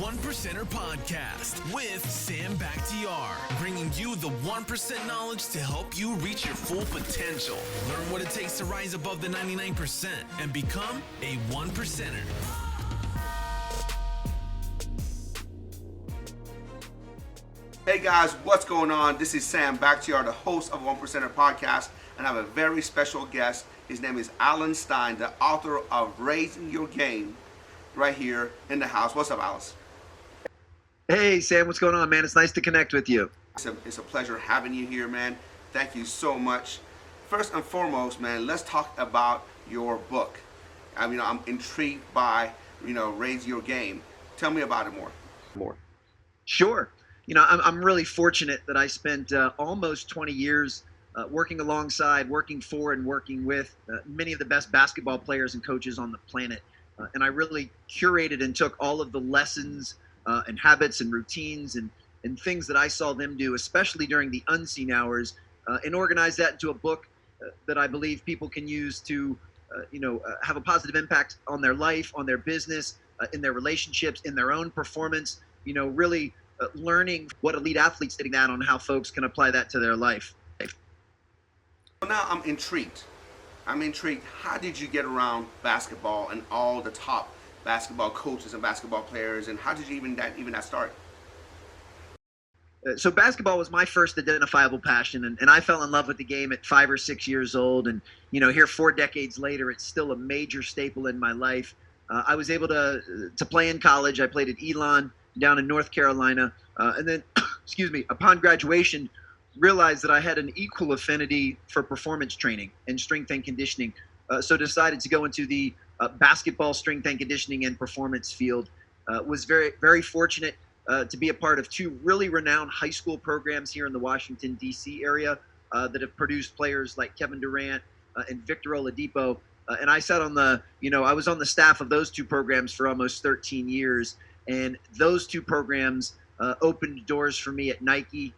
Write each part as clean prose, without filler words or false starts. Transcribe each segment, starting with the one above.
One Percenter Podcast with Sam Bakhtiar, bringing you the 1% knowledge to help you reach your full potential. Learn what it takes to rise above the 99% and become a 1%er. Hey guys, what's going on? This is Sam Bakhtiar, the host of One Percenter Podcast, and I have a very special guest. His name is Alan Stein, the author of Raising Your Game, right here in the house. What's up, Alice? Hey Sam, what's going on, man? It's nice to connect with you. It's a pleasure having you here, man. Thank you so much. First and foremost, man, let's talk about your book. I'm intrigued by, Raise Your Game. Tell me about it more. Sure. I'm really fortunate that I spent almost 20 years working alongside, working for, and working with many of the best basketball players and coaches on the planet. And I really curated and took all of the lessons and habits and routines and things that I saw them do, especially during the unseen hours, and organized that into a book that I believe people can use to, have a positive impact on their life, on their business, in their relationships, in their own performance, really learning what elite athletes did that on how folks can apply that to their life. Now I'm intrigued. How did you get around basketball and all the top basketball coaches and basketball players, and how did you even that start? So basketball was my first identifiable passion, and I fell in love with the game at 5 or 6 years old. And here 4 decades later, it's still a major staple in my life. I was able to play in college. I played at Elon down in North Carolina, and then, upon graduation, realized that I had an equal affinity for performance training and strength and conditioning, so decided to go into the basketball strength and conditioning and performance field. Was very, very fortunate to be a part of 2 really renowned high school programs here in the Washington, D.C. area that have produced players like Kevin Durant and Victor Oladipo. And I sat on I was on the staff of those 2 programs for almost 13 years. And those 2 programs opened doors for me at Nike,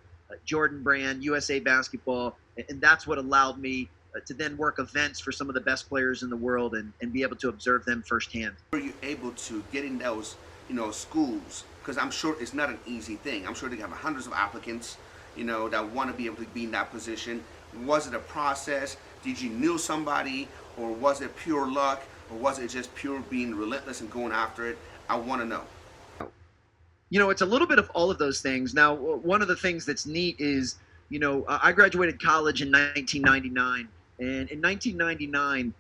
Jordan Brand, USA Basketball, and that's what allowed me to then work events for some of the best players in the world and be able to observe them firsthand. Were you able to get in those, schools? Because I'm sure it's not an easy thing. I'm sure they have hundreds of applicants, that want to be able to be in that position. Was it a process? Did you know somebody, or was it pure luck, or was it just pure being relentless and going after it? I want to know. It's a little bit of all of those things. Now, one of the things that's neat is, I graduated college in 1999. And in 1999,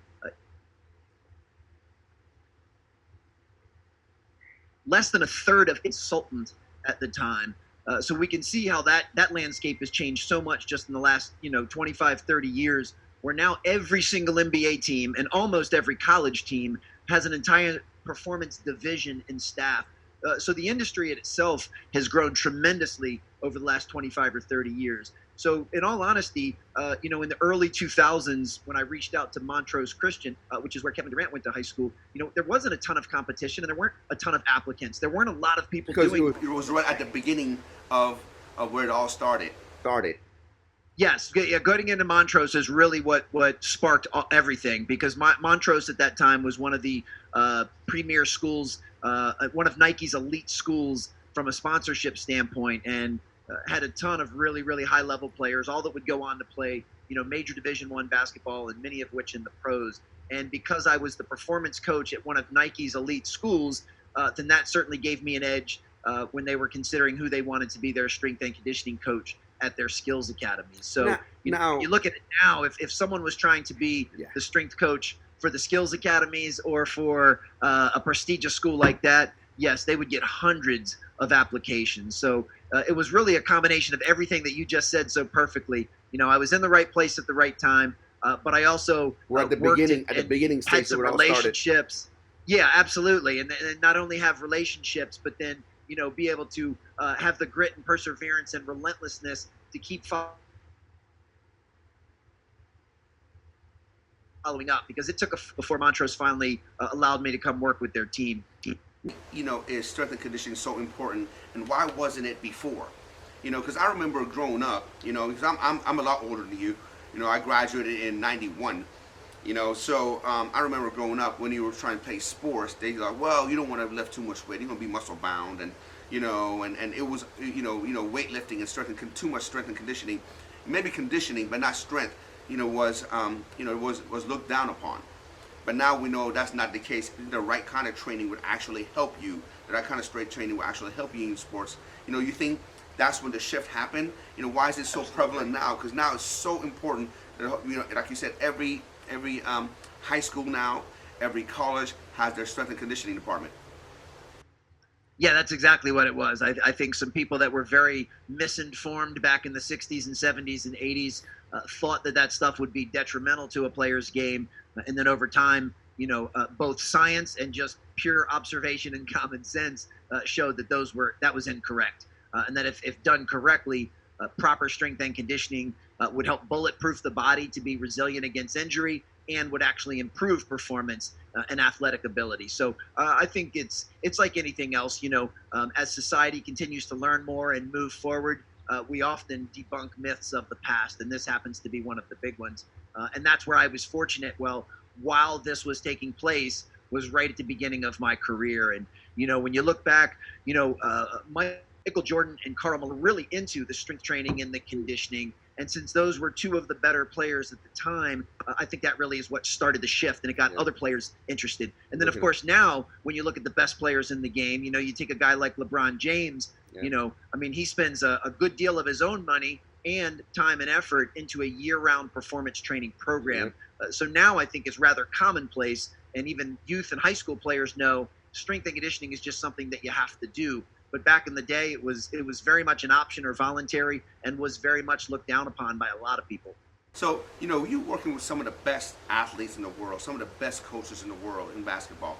less than a third of consultants at the time. So we can see how that landscape has changed so much just in the last, 25, 30 years, where now every single NBA team and almost every college team has an entire performance division and staff. So the industry in itself has grown tremendously over the last 25 or 30 years. So in all honesty, in the early 2000s, when I reached out to Montrose Christian, which is where Kevin Durant went to high school, there wasn't a ton of competition and there weren't a ton of applicants. There weren't a lot of people doing it. It was right at the beginning of where it all started. Yes, getting into Montrose is really what sparked everything, because Montrose at that time was one of the premier schools, one of Nike's elite schools from a sponsorship standpoint, and had a ton of really, really high-level players, all that would go on to play, major Division I basketball, and many of which in the pros. And because I was the performance coach at one of Nike's elite schools, then that certainly gave me an edge when they were considering who they wanted to be their strength and conditioning coach at their skills academies. So now, you look at it now, if someone was trying to be the strength coach for the skills academies or for a prestigious school like that, yes, they would get hundreds of applications. So it was really a combination of everything that you just said so perfectly. I was in the right place at the right time, but I also at the beginning stage, had some relationships. Yeah, absolutely, and not only have relationships, but then be able to have the grit and perseverance and relentlessness to keep following up, because it took before Montrose finally allowed me to come work with their team. Is strength and conditioning so important, and why wasn't it before? Because I remember growing up, because I'm a lot older than you. I graduated in '91. So I remember growing up when you were trying to play sports, they like, well, you don't want to lift too much weight. You're gonna be muscle bound, and and it was weightlifting and too much strength and conditioning, maybe conditioning but not strength, was looked down upon. But now we know that's not the case. The right kind of training would actually help you. The right kind of strength training will actually help you in sports. You think that's when the shift happened. Why is it so prevalent now? Because now it's so important that, like you said, every high school now, every college has their strength and conditioning department. Yeah, that's exactly what it was. I think some people that were very misinformed back in the 60s and 70s and 80s thought that stuff would be detrimental to a player's game. And then over time, both science and just pure observation and common sense showed that that was incorrect. And that if done correctly, proper strength and conditioning would help bulletproof the body to be resilient against injury and would actually improve performance and athletic ability. So I think it's like anything else. As society continues to learn more and move forward, we often debunk myths of the past, and this happens to be one of the big ones. And that's where I was fortunate. Well, while this was taking place, was right at the beginning of my career. And when you look back, Michael Jordan and Karl Malone were really into the strength training and the conditioning. And since those were two of the better players at the time, I think that really is what started the shift, and it got other players interested. And then, of course, now when you look at the best players in the game, you take a guy like LeBron James, he spends a good deal of his own money and time and effort into a year-round performance training program. So now I think it's rather commonplace, and even youth and high school players know strength and conditioning is just something that you have to do. But back in the day, it was very much an option or voluntary, and was very much looked down upon by a lot of people. So, you working with some of the best athletes in the world, some of the best coaches in the world in basketball.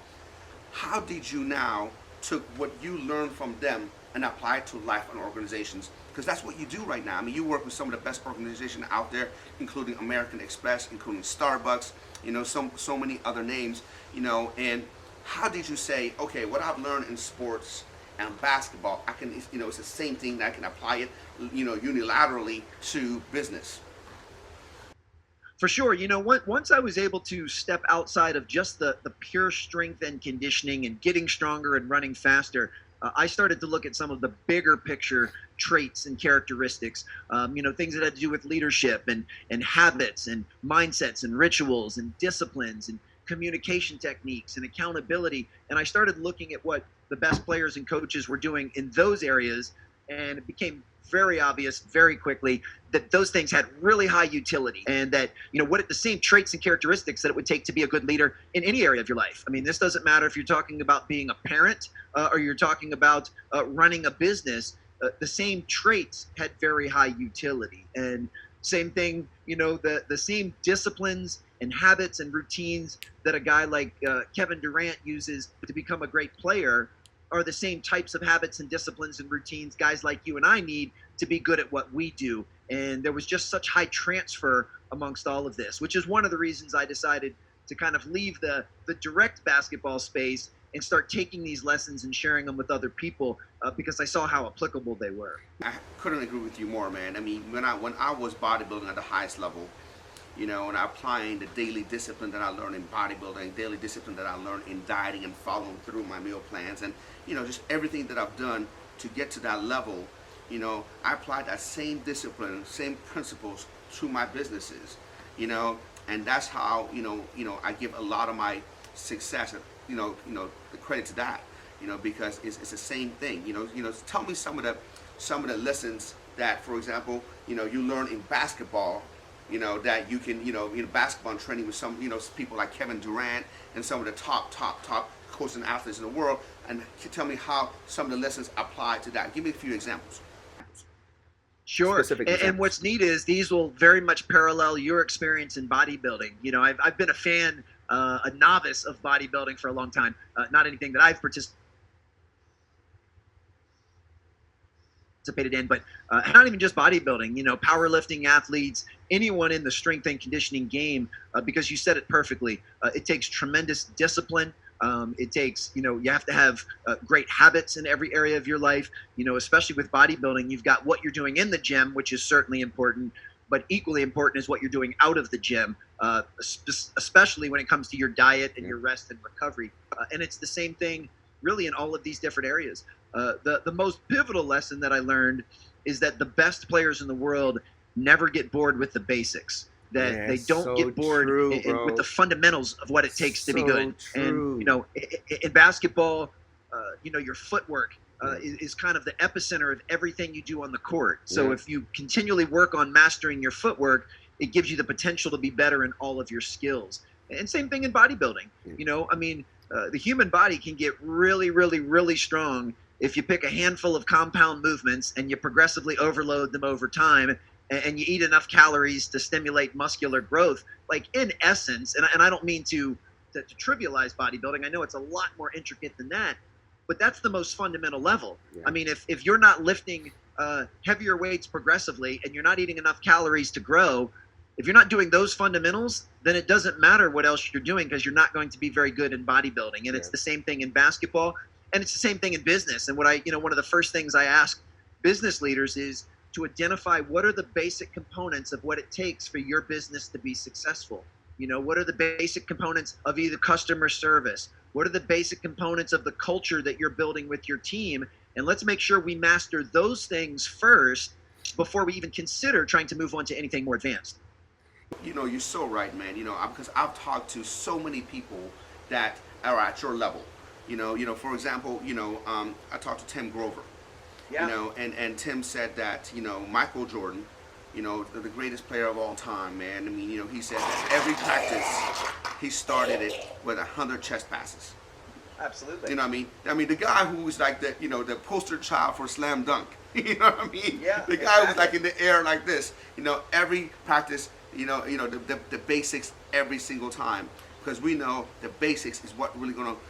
How did you now took what you learned from them and apply it to life and organizations? Because that's what you do right now. You work with some of the best organizations out there, including American Express, including Starbucks, so many other names, and how did you say, okay, what I've learned in sports and basketball, I can, it's the same thing that I can apply it, unilaterally to business? For sure. Once I was able to step outside of just the pure strength and conditioning and getting stronger and running faster, I started to look at some of the bigger picture traits and characteristics, things that had to do with leadership and habits and mindsets and rituals and disciplines and communication techniques and accountability. And I started looking at what the best players and coaches were doing in those areas, and it became very obvious very quickly that those things had really high utility, and that what the same traits and characteristics that it would take to be a good leader in any area of your life. This doesn't matter if you're talking about being a parent or you're talking about running a business. The same traits had very high utility, and same thing, the same disciplines and habits and routines that a guy like Kevin Durant uses to become a great player are the same types of habits and disciplines and routines guys like you and I need to be good at what we do. And there was just such high transfer amongst all of this, which is one of the reasons I decided to kind of leave the direct basketball space and start taking these lessons and sharing them with other people, because I saw how applicable they were. I couldn't agree with you more, man. When I was bodybuilding at the highest level, and applying the daily discipline that I learned in bodybuilding, daily discipline that I learned in dieting and following through my meal plans, and just everything that I've done to get to that level, I applied that same discipline, same principles to my businesses, and that's how I give a lot of my success, the credit to that, because it's the same thing. Tell me some of the lessons that, for example, you learn in basketball, that you can, basketball and training with some, people like Kevin Durant and some of the top coaches and athletes in the world, and tell me how some of the lessons apply to that. Give me a few examples. Sure. And what's neat is these will very much parallel your experience in bodybuilding. I've been a fan, a novice of bodybuilding for a long time. Not anything that I've participated in, but not even just bodybuilding, powerlifting athletes, anyone in the strength and conditioning game, because you said it perfectly. It takes tremendous discipline. It takes, you have to have great habits in every area of your life, especially with bodybuilding. You've got what you're doing in the gym, which is certainly important, but equally important is what you're doing out of the gym, especially when it comes to your diet and your rest and recovery. And it's the same thing really in all of these different areas. The most pivotal lesson that I learned is that the best players in the world never get bored with the basics. That they don't get bored with the fundamentals of what it takes to be good. And in basketball, your footwork is kind of the epicenter of everything you do on the court. So if you continually work on mastering your footwork, it gives you the potential to be better in all of your skills. And same thing in bodybuilding. The human body can get really, really, really strong if you pick a handful of compound movements and you progressively overload them over time, and you eat enough calories to stimulate muscular growth. Like in essence, and I don't mean to trivialize bodybuilding. I know it's a lot more intricate than that, but that's the most fundamental level. I mean, if you're not lifting heavier weights progressively and you're not eating enough calories to grow, if you're not doing those fundamentals, then it doesn't matter what else you're doing, because you're not going to be very good in bodybuilding. And it's the same thing in basketball, and it's the same thing in business. And one of the first things I ask business leaders is to identify what are the basic components of what it takes for your business to be successful. What are the basic components of either customer service? What are the basic components of the culture that you're building with your team? And let's make sure we master those things first before we even consider trying to move on to anything more advanced. You're so right, man. Because I've talked to so many people that are at your level. For example, I talked to Tim Grover. And Tim said that, Michael Jordan, the greatest player of all time, man. I mean, he said that every practice he started it with 100 chest passes. Absolutely. You know what I mean? I mean, the guy who was like the poster child for slam dunk. You know what I mean? Yeah. The guy who was like in the air like this. Every practice, the basics every single time. Because we know the basics is what really going to,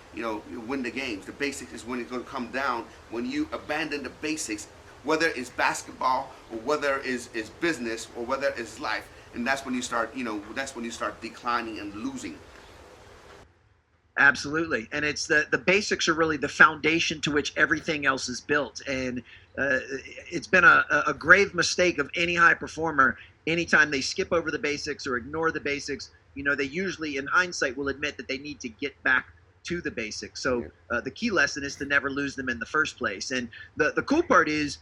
win the games. The basics is when it's going to come down. When you abandon the basics, whether it's basketball or whether it's business or whether it's life, and that's when you start, declining and losing. Absolutely. And it's the basics are really the foundation to which everything else is built. And it's been a grave mistake of any high performer. Anytime they skip over the basics or ignore the basics, they usually, in hindsight, will admit that they need to get back to the basics. So the key lesson is to never lose them in the first place. And the cool part is,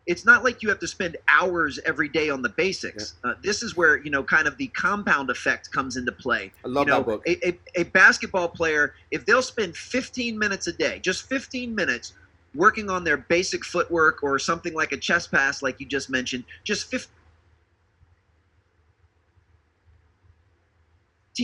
it's not like you have to spend hours every day on the basics. This is where, kind of the compound effect comes into play. I love that book. A basketball player, if they'll spend 15 minutes a day, just 15 minutes, working on their basic footwork or something like a chest pass, like you just mentioned, just 15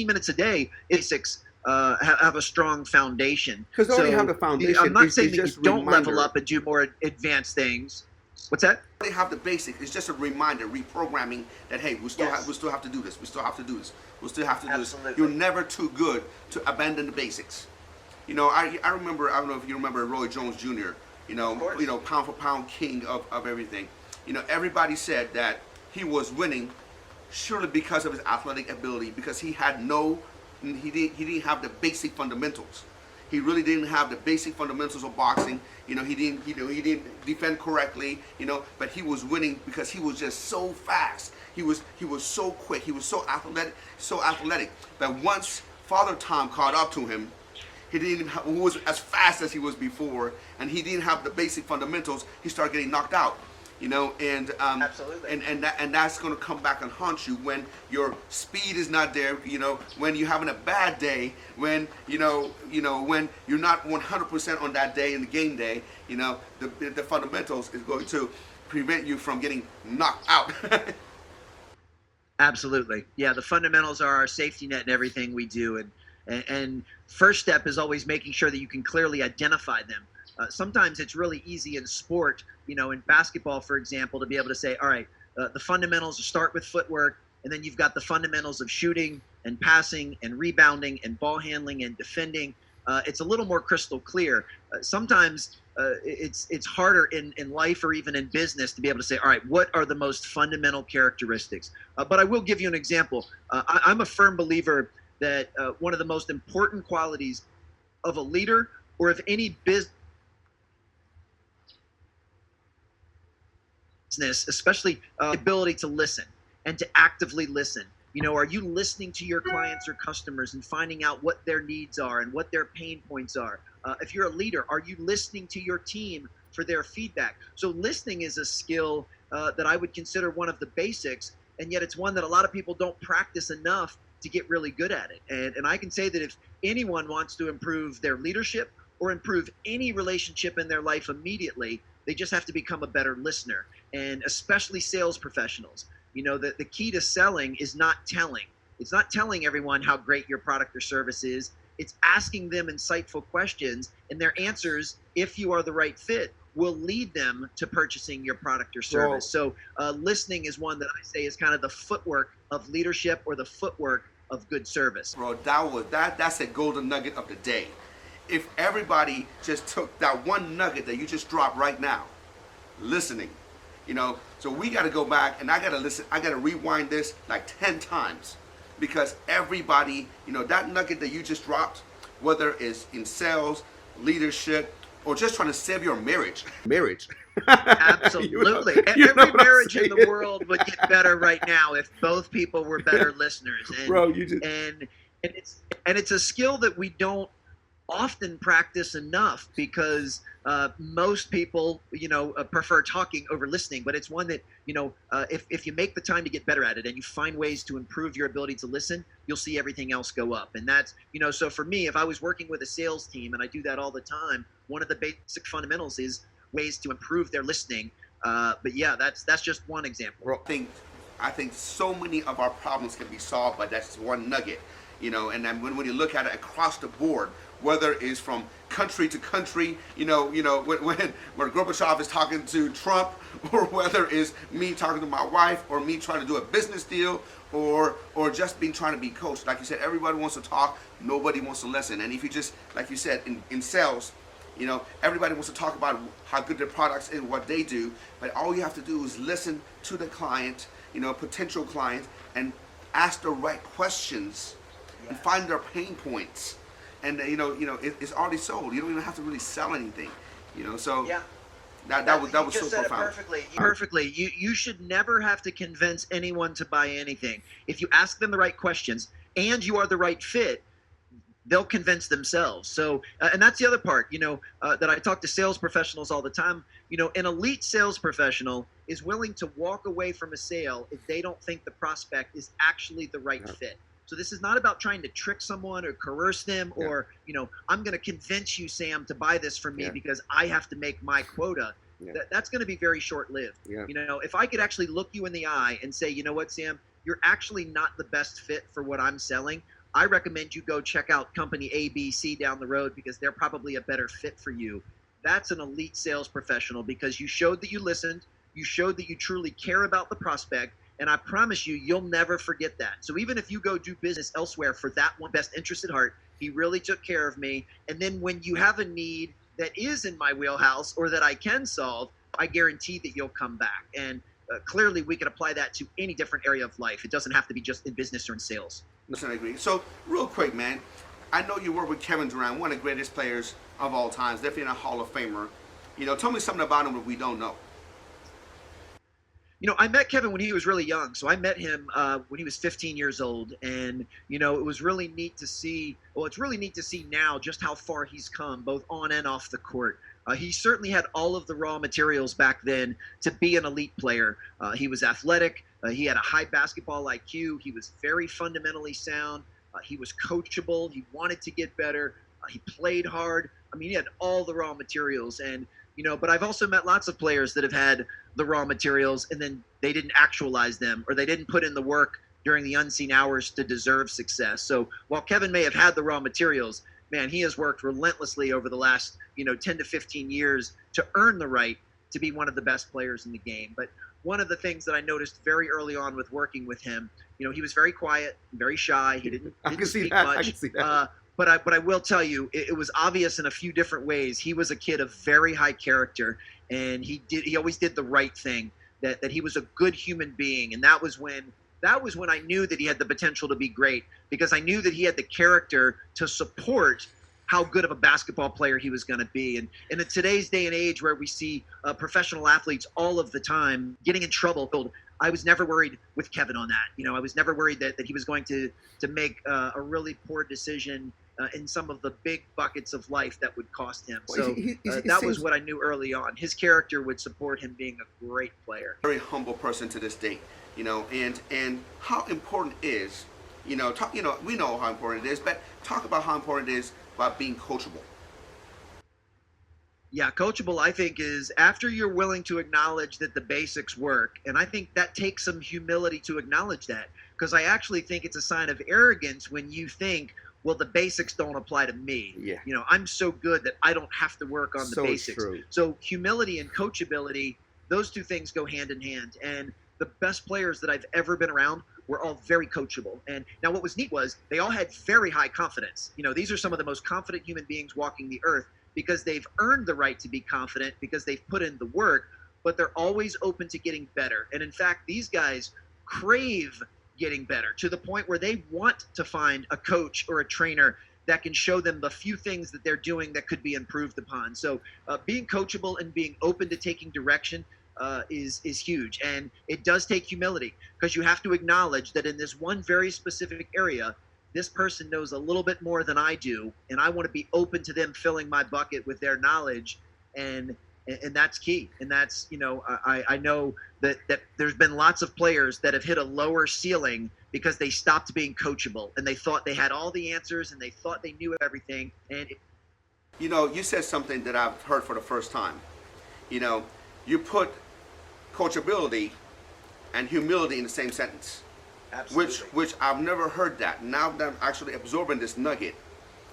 minutes a day, basics have a strong foundation. Because they already have the foundation. I'm not saying that you don't level up and do more advanced things. What's that? They have the basics. It's just a reminder, reprogramming that, hey, we still have to do this. We still have to do this. We still have to do this. You're never too good to abandon the basics. I remember. I don't know if you remember Roy Jones Jr. Pound for pound king of everything. Everybody said that he was winning, surely because of his athletic ability, because he didn't have the basic fundamentals. He really didn't have the basic fundamentals of boxing. He didn't defend correctly. But he was winning because he was just so fast. He was so quick. He was so athletic. But once Father Time caught up to him, he was as fast as he was before, and he didn't have the basic fundamentals. He started getting knocked out. Absolutely. And that's going to come back and haunt you when your speed is not there. When you're having a bad day, when when you're not 100% on that day in the game day. The fundamentals is going to prevent you from getting knocked out. Absolutely. Yeah, the fundamentals are our safety net in everything we do, and first step is always making sure that you can clearly identify them. Sometimes it's really easy in sport, in basketball, for example, to be able to say, all right, the fundamentals start with footwork, and then you've got the fundamentals of shooting and passing and rebounding and ball handling and defending. It's a little more crystal clear. Sometimes it's harder in life or even in business to be able to say, all right, what are the most fundamental characteristics? But I will give you an example. I'm a firm believer that one of the most important qualities of a leader or of any business, especially ability to listen. and to actively listen. Are you listening to your clients or customers and finding out what their needs are and what their pain points are? If you're a leader, are you listening to your team for their feedback? So listening is a skill that I would consider one of the basics, and yet it's one that a lot of people don't practice enough to get really good at it. And I can say that if anyone wants to improve their leadership or improve any relationship in their life immediately, they just have to become a better listener, and especially sales professionals. The key to selling is not telling. It's not telling everyone how great your product or service is. It's asking them insightful questions, and their answers, if you are the right fit, will lead them to purchasing your product or service. So listening is one that I say is kind of the footwork of leadership, or the footwork of good service. Bro, that's a golden nugget of the day. If everybody just took that one nugget that you just dropped right now, listening, so we got to go back, and I got to listen. I got to rewind this like 10 times, because everybody, that nugget that you just dropped, whether it's in sales, leadership, or just trying to save your marriage. Absolutely. Every marriage in the world would get better right now if both people were better listeners. And, Bro, and it's a skill that we don't often practice enough, because most people, prefer talking over listening. But it's one that, if you make the time to get better at it and you find ways to improve your ability to listen, you'll see everything else go up. And that's, so for me, if I was working with a sales team, and I do that all the time, one of the basic fundamentals is ways to improve their listening. But yeah, that's just one example. Bro, I think so many of our problems can be solved by that one nugget, and then when you look at it across the board, whether it's from country to country, when Gorbachev is talking to Trump, or whether it's me talking to my wife, or me trying to do a business deal, or just trying to be coached. Like you said, everybody wants to talk, nobody wants to listen. And if you just, like you said, in sales, everybody wants to talk about how good their products and what they do, but all you have to do is listen to the client, potential client, and ask the right questions, and find their pain points. And it's already sold. You don't even have to really sell anything, So yeah, that was so profound. Perfectly. You should never have to convince anyone to buy anything. If you ask them the right questions and you are the right fit, they'll convince themselves. So, and that's the other part, that I talk to sales professionals all the time. An elite sales professional is willing to walk away from a sale if they don't think the prospect is actually the right fit. So this is not about trying to trick someone or coerce them, or, I'm going to convince you, Sam, to buy this from me because I have to make my quota. That's going to be very short-lived. If I could actually look you in the eye and say, you know what, Sam, you're actually not the best fit for what I'm selling, I recommend you go check out company ABC down the road, because they're probably a better fit for you. That's an elite sales professional, because you showed that you listened, you showed that you truly care about the prospect, and I promise you, you'll never forget that. So even if you go do business elsewhere for that one best interest at heart, he really took care of me. And then when you have a need that is in my wheelhouse or that I can solve, I guarantee that you'll come back. And clearly we can apply that to any different area of life. It doesn't have to be just in business or in sales. Listen, I agree. So real quick, man, I know you work with Kevin Durant, one of the greatest players of all times, definitely a Hall of Famer. Tell me something about him that we don't know. I met Kevin when he was really young. So I met him when he was 15 years old. And, it was really neat to see. Well, it's really neat to see now just how far he's come, both on and off the court. He certainly had all of the raw materials back then to be an elite player. He was athletic. He had a high basketball IQ. He was very fundamentally sound. He was coachable. He wanted to get better. He played hard. He had all the raw materials. And, but I've also met lots of players that have had the raw materials and then they didn't actualize them, or they didn't put in the work during the unseen hours to deserve success. So while Kevin may have had the raw materials, man, he has worked relentlessly over the last, 10 to 15 years to earn the right to be one of the best players in the game. But one of the things that I noticed very early on with working with him, he was very quiet, very shy. He didn't speak much. I can see that. But I will tell you, it was obvious in a few different ways. He was a kid of very high character, and he always did the right thing. That he was a good human being, and that was when I knew that he had the potential to be great, because I knew that he had the character to support how good of a basketball player he was going to be. And in today's day and age, where we see professional athletes all of the time getting in trouble, I was never worried with Kevin on that. I was never worried that he was going to make a really poor decision in some of the big buckets of life that would cost him. So that was what I knew early on. His character would support him being a great player. Very humble person to this day, and how important is, we know how important it is, but talk about how important it is about being coachable. Yeah, coachable, I think, is after you're willing to acknowledge that the basics work. And I think that takes some humility to acknowledge that, because I actually think it's a sign of arrogance when you think, well, the basics don't apply to me. Yeah. I'm so good that I don't have to work on the basics. True. So humility and coachability, those two things go hand in hand. And the best players that I've ever been around were all very coachable. And now what was neat was they all had very high confidence. These are some of the most confident human beings walking the earth, because they've earned the right to be confident, because they've put in the work, but they're always open to getting better. And in fact, these guys crave getting better to the point where they want to find a coach or a trainer that can show them the few things that they're doing that could be improved upon. So being coachable and being open to taking direction is huge. And it does take humility, because you have to acknowledge that in this one very specific area, this person knows a little bit more than I do, and I want to be open to them filling my bucket with their knowledge, and that's key. And that's, I know that there's been lots of players that have hit a lower ceiling because they stopped being coachable, and they thought they had all the answers, and they thought they knew everything. And you said something that I've heard for the first time. You put coachability and humility in the same sentence. Absolutely. Which I've never heard that. Now that I'm actually absorbing this nugget,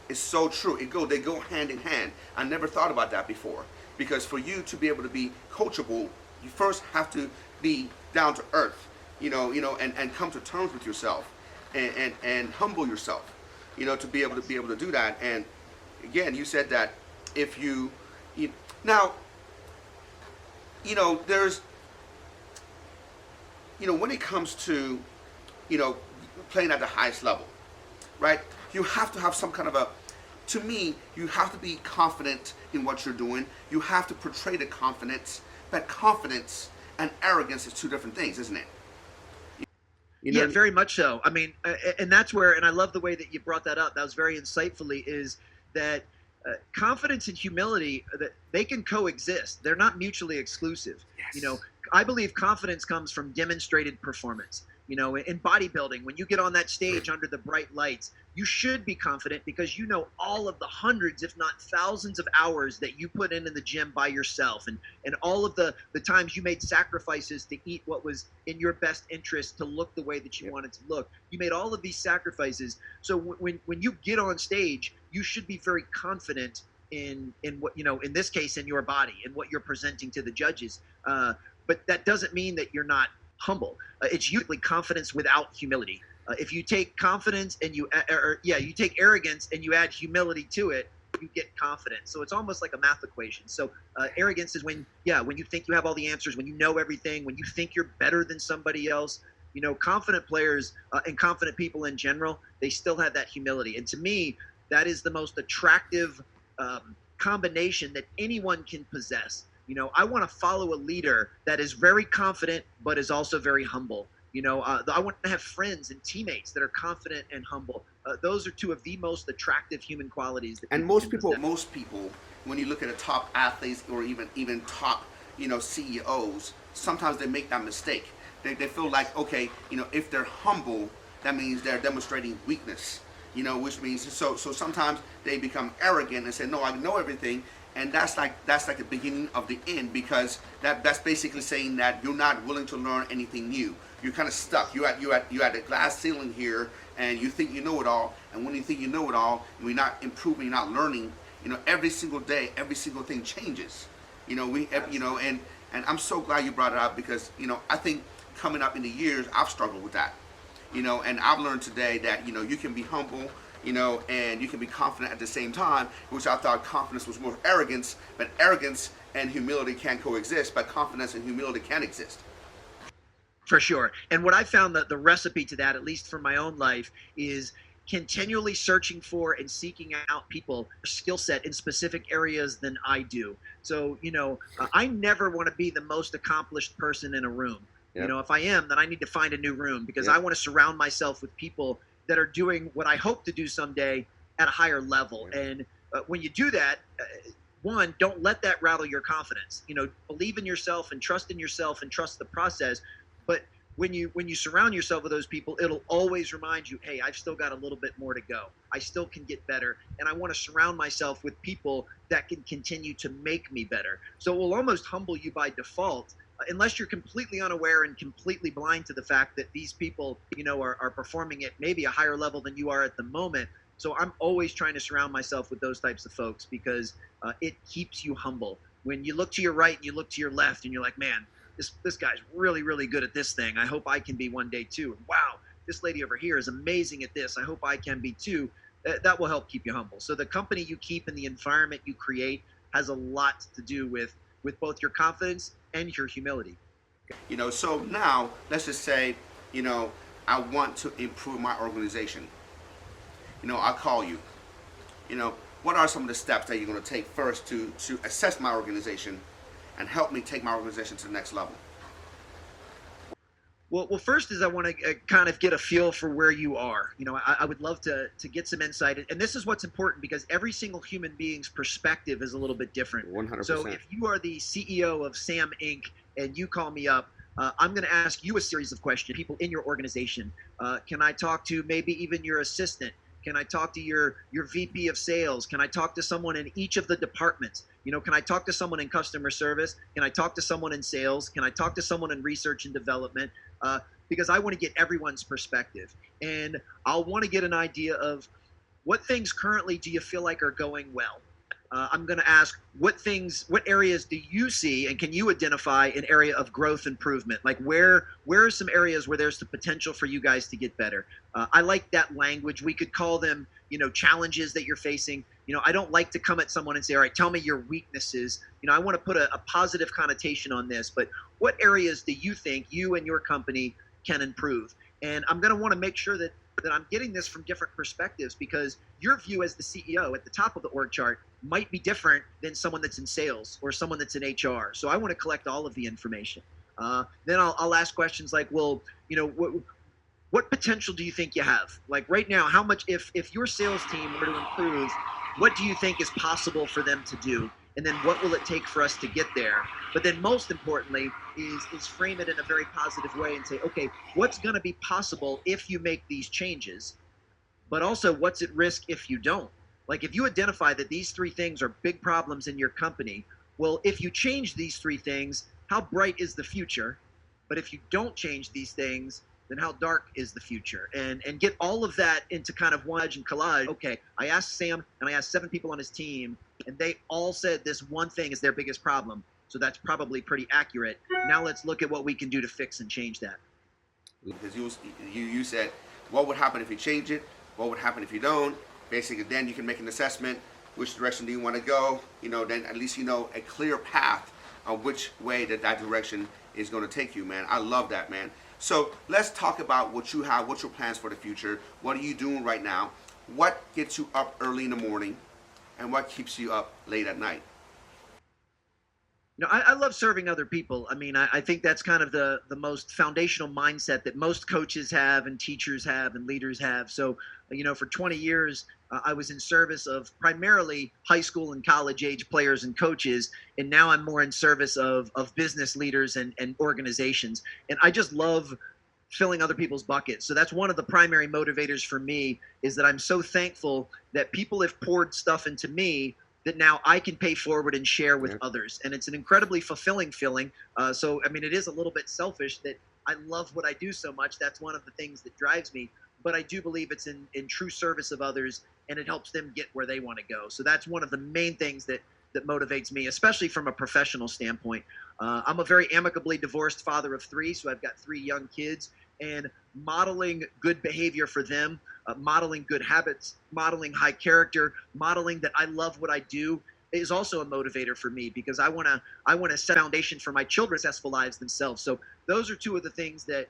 it's so true. They go hand in hand. I never thought about that before. Because for you to be able to be coachable, you first have to be down to earth, and come to terms with yourself, and humble yourself, to be able to do that. And again, you said that if now, there's, when it comes to playing at the highest level, right? You have to have some kind of to me, you have to be confident in what you're doing. You have to portray the confidence, but confidence and arrogance is two different things, isn't it? Yeah, very much so. I mean, and that's where, and I love the way that you brought that up. That was very insightfully, is that confidence and humility, that they can coexist. They're not mutually exclusive. Yes. I believe confidence comes from demonstrated performance. In bodybuilding, when you get on that stage under the bright lights, you should be confident, because all of the hundreds, if not thousands of hours that you put in the gym by yourself, and all of the times you made sacrifices to eat what was in your best interest to look the way that you wanted to look. You made all of these sacrifices. So when you get on stage, you should be very confident in what, in this case, in your body and what you're presenting to the judges. But that doesn't mean that you're not humble. It's usually confidence without humility. If you take confidence and you take arrogance and you add humility to it, you get confidence. So it's almost like a math equation. So arrogance is when you think you have all the answers, when you know everything, when you think you're better than somebody else. Confident players and confident people in general, they still have that humility. And to me, that is the most attractive combination that anyone can possess. I want to follow a leader that is very confident, but is also very humble. I want to have friends and teammates that are confident and humble. Those are two of the most attractive human qualities. And most people, when you look at the top athletes or even top, CEOs, sometimes they make that mistake. They feel like, okay, if they're humble, that means they're demonstrating weakness. Which means so sometimes they become arrogant and say, no, I know everything. And that's like the beginning of the end, because that's basically saying that you're not willing to learn anything new. You're kind of stuck. You at a glass ceiling here, and you think you know it all. And when you think you know it all, and you're not improving, you're not learning. Every single day, every single thing changes. And I'm so glad you brought it up, because I think coming up in the years, I've struggled with that. And I've learned today that you can be humble. And you can be confident at the same time, which I thought confidence was more arrogance, but arrogance and humility can coexist, but confidence and humility can exist. For sure. And what I found that the recipe to that, at least for my own life, is continually searching for and seeking out people skill set in specific areas than I do. So, I never want to be the most accomplished person in a room. You know, if I am, then I need to find a new room, because I want to surround myself with people that are doing what I hope to do someday at a higher level. And when you do that, one, don't let that rattle your confidence. You know, believe in yourself and trust the process. But when you surround yourself with those people, it'll always remind you, hey, I've still got a little bit more to go. I still can get better. And I want to surround myself with people that can continue to make me better. So it will almost humble you by default, unless you're completely unaware and completely blind to the fact that these people, you know, are performing at maybe a higher level than you are at the moment. So I'm always trying to surround myself with those types of folks, because it keeps you humble. When you look to your right and you look to your left and you're like, man, this guy's really, really good at this thing. I hope I can be one day too. And wow, this lady over here is amazing at this. I hope I can be too. That will help keep you humble. So the company you keep and the environment you create has a lot to do with both your confidence and your humility. You know, so now let's just say, you know, I want to improve my organization. You know, I'll call you. You know, what are some of the steps that you're going to take first to assess my organization and help me take my organization to the next level? Well, first is I want to kind of get a feel for where you are. You know, I would love to get some insight. And this is what's important, because every single human being's perspective is a little bit different. 100%. So if you are the CEO of Sam Inc. and you call me up, I'm going to ask you a series of questions. People in your organization. Can I talk to maybe even your assistant? Can I talk to your VP of sales? Can I talk to someone in each of the departments? You know, can I talk to someone in customer service? Can I talk to someone in sales? Can I talk to someone in research and development? Because I want to get everyone's perspective. And I'll want to get an idea of what things currently do you feel like are going well? I'm going to ask what areas do you see, and can you identify an area of growth improvement? Like where are some areas where there's the potential for you guys to get better? I like that language. We could call them, you know, challenges that you're facing. You know, I don't like to come at someone and say, all right, tell me your weaknesses. You know, I want to put a positive connotation on this, but what areas do you think you and your company can improve? And I'm going to want to make sure that I'm getting this from different perspectives, because your view as the CEO at the top of the org chart might be different than someone that's in sales or someone that's in HR. So I want to collect all of the information. Then I'll ask questions like, well, you know, what potential do you think you have? Like right now, how much, if your sales team were to improve, what do you think is possible for them to do? And then what will it take for us to get there? But then most importantly is frame it in a very positive way and say, okay, what's going to be possible if you make these changes? But also what's at risk if you don't? Like if you identify that these three things are big problems in your company, well, if you change these three things, how bright is the future? But if you don't change these things, then how dark is the future? And get all of that into kind of one and collage. Okay, I asked Sam and I asked 7 people on his team, and they all said this one thing is their biggest problem. So that's probably pretty accurate. Now let's look at what we can do to fix and change that. Because you said, what would happen if you change it? What would happen if you don't? Basically, then you can make an assessment. Which direction do you want to go? You know, then at least you know a clear path on which way that direction is going to take you, man. I love that, man. So let's talk about what you have, what's your plans for the future, what are you doing right now, what gets you up early in the morning, and what keeps you up late at night. You know, I love serving other people. I mean, I think that's kind of the most foundational mindset that most coaches have and teachers have and leaders have. So, you know, for 20 years, I was in service of primarily high school and college age players and coaches. And now I'm more in service of business leaders and organizations. And I just love filling other people's buckets. So that's one of the primary motivators for me, is that I'm so thankful that people have poured stuff into me that now I can pay forward and share with others. And it's an incredibly fulfilling feeling. So, I mean, it is a little bit selfish that I love what I do so much. That's one of the things that drives me. But I do believe it's in true service of others, and it helps them get where they want to go. So that's one of the main things that motivates me, especially from a professional standpoint. I'm a very amicably divorced father of 3, so I've got 3 young kids, and modeling good behavior for them, modeling good habits, modeling high character, modeling that I love what I do is also a motivator for me, because I want to set a foundation for my children's successful lives themselves. So those are 2 of the things that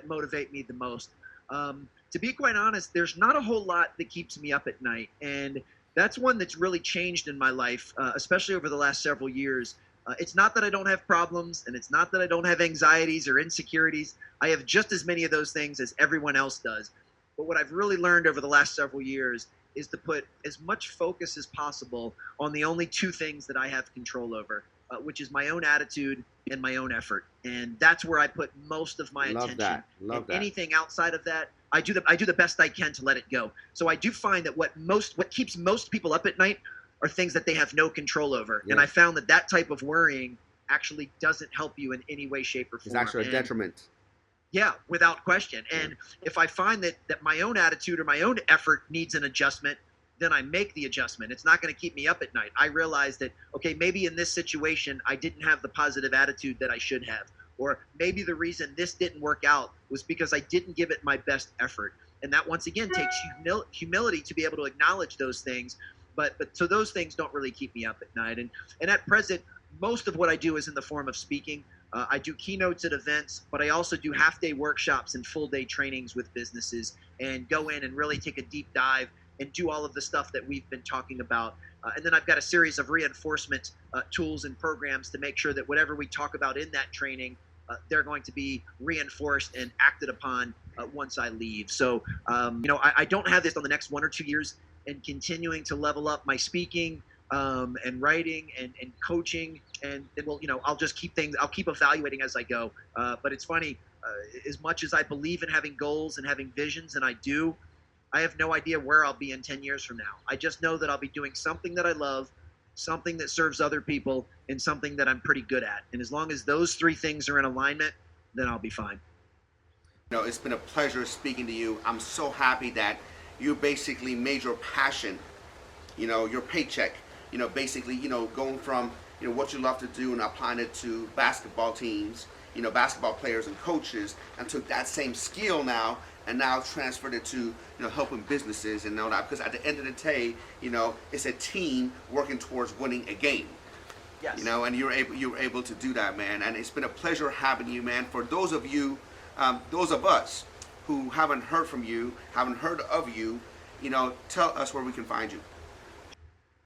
motivate me the most. To be quite honest, there's not a whole lot that keeps me up at night, and that's one that's really changed in my life, especially over the last several years. It's not that I don't have problems, and it's not that I don't have anxieties or insecurities. I have just as many of those things as everyone else does. But what I've really learned over the last several years is to put as much focus as possible on the only two things that I have control over, which is my own attitude and my own effort. And that's where I put most of my attention. Love that. Anything outside of that, I do the best I can to let it go. So I do find that what keeps most people up at night are things that they have no control over. Yeah. And I found that type of worrying actually doesn't help you in any way, shape, or form. It's actually a detriment. Yeah, without question. And if I find that my own attitude or my own effort needs an adjustment, then I make the adjustment. It's not going to keep me up at night. I realize that, okay, maybe in this situation, I didn't have the positive attitude that I should have. Or maybe the reason this didn't work out was because I didn't give it my best effort. And that, once again, takes humility to be able to acknowledge those things. But so those things don't really keep me up at night. And at present, most of what I do is in the form of speaking. I do keynotes at events, but I also do half-day workshops and full-day trainings with businesses and go in and really take a deep dive and do all of the stuff that we've been talking about. And then I've got a series of reinforcement tools and programs to make sure that whatever we talk about in that training, they're going to be reinforced and acted upon once I leave. So, I don't have this on the next 1 or 2 years, and continuing to level up my speaking, and writing and coaching, and I'll just keep evaluating as I go. But it's funny, as much as I believe in having goals and having visions, and I have no idea where I'll be in 10 years from now. I just know that I'll be doing something that I love, something that serves other people, and something that I'm pretty good at. And as long as those three things are in alignment, then I'll be fine. It's been a pleasure speaking to you. I'm so happy that you basically made your passion, your paycheck, basically, going from, what you love to do and applying it to basketball teams, basketball players and coaches, and took that same skill now and now transferred it to, helping businesses and all that. Because at the end of the day, it's a team working towards winning a game. Yes. And you're able to do that, man. And it's been a pleasure having you, man. For those of you, those of us who haven't heard from you, haven't heard of you, tell us where we can find you.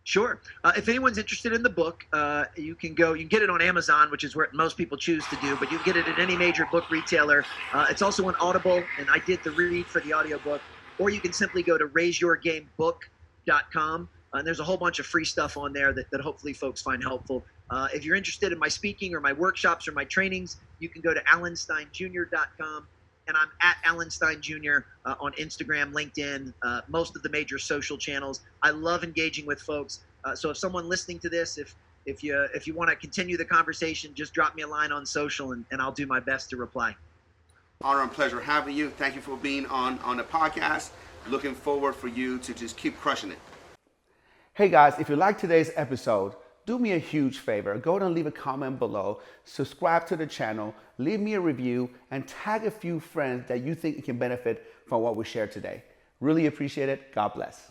Sure. If anyone's interested in the book, you can get it on Amazon, which is where most people choose to do, but you can get it at any major book retailer. It's also on Audible, and I did the read for the audiobook. Or you can simply go to raiseyourgamebook.com, and there's a whole bunch of free stuff on there that hopefully folks find helpful. If you're interested in my speaking or my workshops or my trainings, you can go to alansteinjr.com. And I'm at Alan Stein Jr. On Instagram, LinkedIn, most of the major social channels. I love engaging with folks. So if someone listening to this, if you want to continue the conversation, just drop me a line on social, and I'll do my best to reply. Honor and pleasure having you. Thank you for being on the podcast. Looking forward for you to just keep crushing it. Hey guys, if you like today's episode, do me a huge favor. Go ahead and leave a comment below, subscribe to the channel, leave me a review, and tag a few friends that you think can benefit from what we shared today. Really appreciate it. God bless.